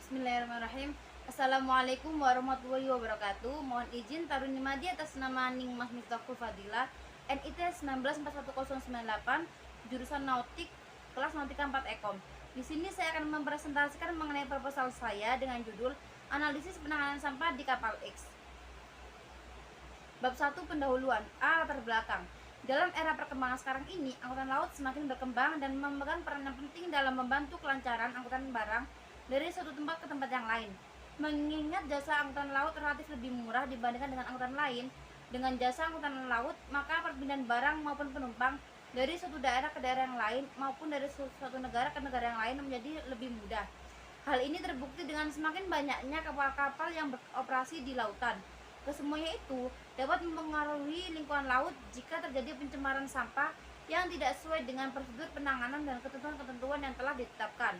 Bismillahirrahmanirrahim. Assalamualaikum warahmatullahi wabarakatuh. Mohon izin Taruni Madi atas nama Ning Mas Miftahul Fadilah, NIT 19411098, jurusan Nautik, kelas Nautika 4 Ekom. Di sini saya akan mempresentasikan mengenai proposal saya dengan judul Analisis Penanganan Sampah di Kapal X. Bab 1 pendahuluan. A. Latar belakang. Dalam era perkembangan sekarang ini, angkutan laut semakin berkembang dan memegang peran yang penting dalam membantu kelancaran angkutan barang dari suatu tempat ke tempat yang lain. Mengingat jasa angkutan laut relatif lebih murah dibandingkan dengan angkutan lain, dengan jasa angkutan laut, maka perpindahan barang maupun penumpang dari suatu daerah ke daerah yang lain maupun dari suatu negara ke negara yang lain menjadi lebih mudah. Hal ini terbukti dengan semakin banyaknya kapal-kapal yang beroperasi di lautan. Kesemuanya itu dapat mempengaruhi lingkungan laut jika terjadi pencemaran sampah yang tidak sesuai dengan prosedur penanganan dan ketentuan-ketentuan yang telah ditetapkan.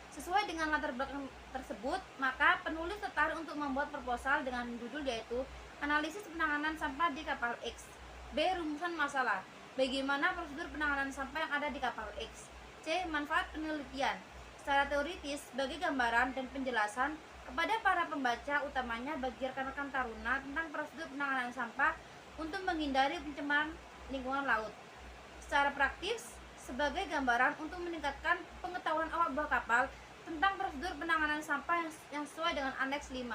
Sesuai dengan latar belakang tersebut, maka penulis tertarik untuk membuat proposal dengan judul yaitu Analisis Penanganan Sampah di Kapal X. B. Rumusan masalah. Bagaimana prosedur penanganan sampah yang ada di kapal X. C. Manfaat penelitian. Secara teoritis, sebagai gambaran dan penjelasan kepada para pembaca, utamanya bagi rekan-rekan taruna, tentang prosedur penanganan sampah untuk menghindari pencemaran lingkungan laut. Secara praktis, sebagai gambaran untuk meningkatkan pengetahuan awak buah kapal tentang prosedur penanganan sampah yang sesuai dengan Aneks 5.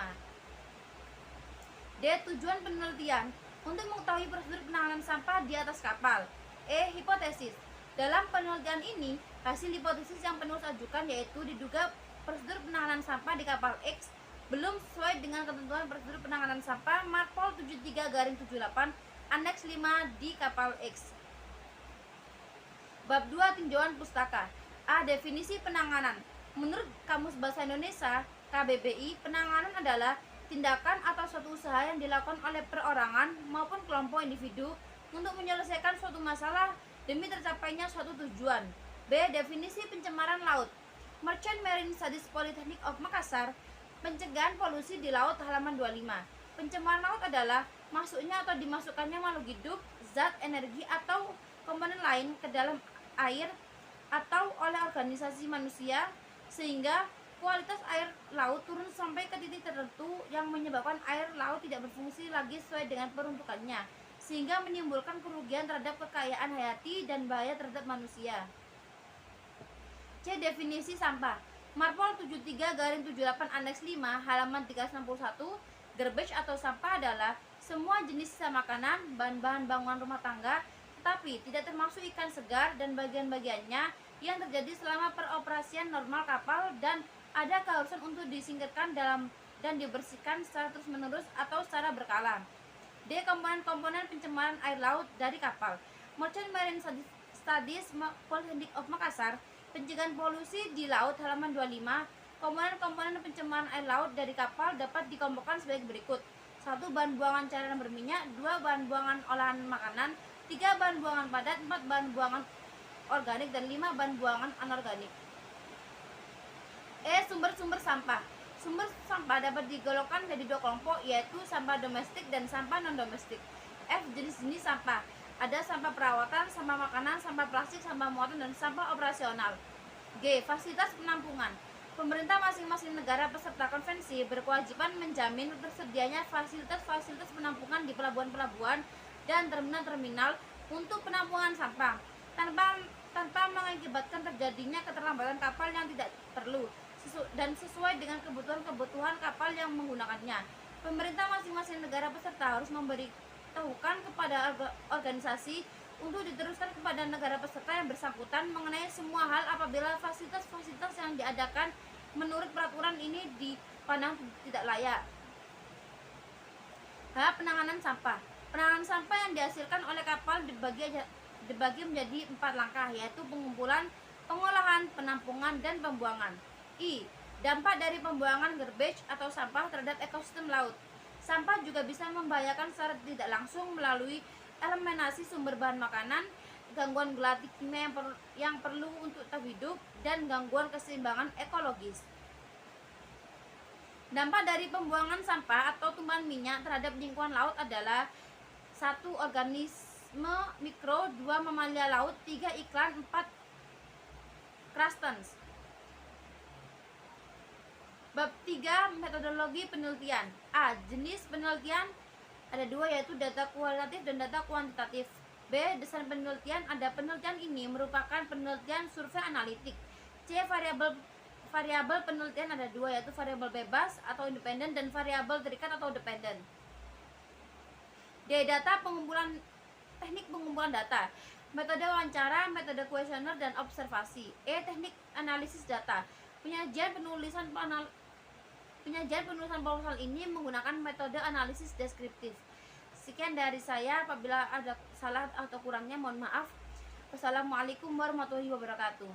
D. Tujuan penelitian untuk mengetahui prosedur penanganan sampah di atas kapal. E. Hipotesis. Dalam penelitian ini, hasil hipotesis yang penulis ajukan yaitu diduga prosedur penanganan sampah di kapal X belum sesuai dengan ketentuan prosedur penanganan sampah Marpol 73-78 Aneks 5 di kapal X. Bab 2 tinjauan pustaka. A. Definisi penanganan. Menurut Kamus Bahasa Indonesia KBBI, penanganan adalah tindakan atau suatu usaha yang dilakukan oleh perorangan maupun kelompok individu untuk menyelesaikan suatu masalah demi tercapainya suatu tujuan. B. Definisi pencemaran laut. Merchant Marine Studies Polytechnic of Makassar, Pencegahan Polusi di Laut, halaman 25. Pencemaran laut adalah masuknya atau dimasukkannya makhluk hidup, zat, energi, atau komponen lain ke dalam air atau oleh organisasi manusia sehingga kualitas air laut turun sampai ke titik tertentu yang menyebabkan air laut tidak berfungsi lagi sesuai dengan peruntukannya, sehingga menimbulkan kerugian terhadap kekayaan hayati dan bahaya terhadap manusia. C. Definisi sampah. Marpol 73-78 Aneks 5 halaman 361, garbage atau sampah adalah semua jenis sisa makanan, bahan-bahan bangunan rumah tangga, tetapi tidak termasuk ikan segar dan bagian-bagiannya yang terjadi selama peroperasian normal kapal dan ada keharusan untuk disingkirkan dan dibersihkan secara terus-menerus atau secara berkala. D. Komponen-komponen pencemaran air laut dari kapal. Merchant Marine Studies Polytechnic of Makassar, Pencegahan Polusi di Laut, halaman 25. Komponen-komponen pencemaran air laut dari kapal dapat dikelompokkan sebagai berikut. 1. Bahan buangan cairan berminyak. 2. Bahan buangan olahan makanan. 3. Bahan buangan padat. 4. Bahan buangan organik. Dan 5. Bahan buangan anorganik. E. Sumber-sumber sampah. Sumber sampah dapat digolongkan menjadi dua kelompok, yaitu sampah domestik dan sampah non-domestik. F. Jenis-jenis sampah. Ada sampah perawatan, sampah makanan, sampah plastik, sampah muatan, dan sampah operasional. G. Fasilitas penampungan. Pemerintah masing-masing negara peserta konvensi berkewajiban menjamin tersedianya fasilitas-fasilitas penampungan di pelabuhan-pelabuhan dan terminal-terminal untuk penampungan sampah tanpa mengakibatkan terjadinya keterlambatan kapal yang tidak perlu dan sesuai dengan kebutuhan kapal yang menggunakannya. Pemerintah masing-masing negara peserta harus memberitahukan kepada organisasi untuk diteruskan kepada negara peserta yang bersangkutan mengenai semua hal apabila fasilitas-fasilitas yang diadakan menurut peraturan ini dipandang tidak layak. H. Penanganan sampah. Penanganan sampah yang dihasilkan oleh kapal dibagi menjadi 4 langkah, yaitu pengumpulan, pengolahan, penampungan, dan pembuangan. I. Dampak dari pembuangan garbage atau sampah terhadap ekosistem laut. Sampah juga bisa membahayakan secara tidak langsung melalui eliminasi sumber bahan makanan, gangguan genetik kimia yang perlu untuk tetap hidup, dan gangguan keseimbangan ekologis. Dampak dari pembuangan sampah atau tumpahan minyak terhadap lingkungan laut adalah 1. Organisme mikro, 2. Mamalia laut, 3. Iklan, 4. Crustaceans. Bab 3, metodologi penelitian. A. Jenis penelitian ada dua, yaitu data kualitatif dan data kuantitatif. B. Desain penelitian. Ada penelitian ini merupakan penelitian survei analitik. C. Variabel penelitian ada dua, yaitu variabel bebas atau independen dan variabel terikat atau dependen. D. Teknik pengumpulan data. Metode wawancara, metode kuesioner, dan observasi. E. Teknik analisis data. Penyajian penulisan proposal ini menggunakan metode analisis deskriptif. Sekian dari saya, apabila ada salah atau kurangnya mohon maaf. Wassalamualaikum warahmatullahi wabarakatuh.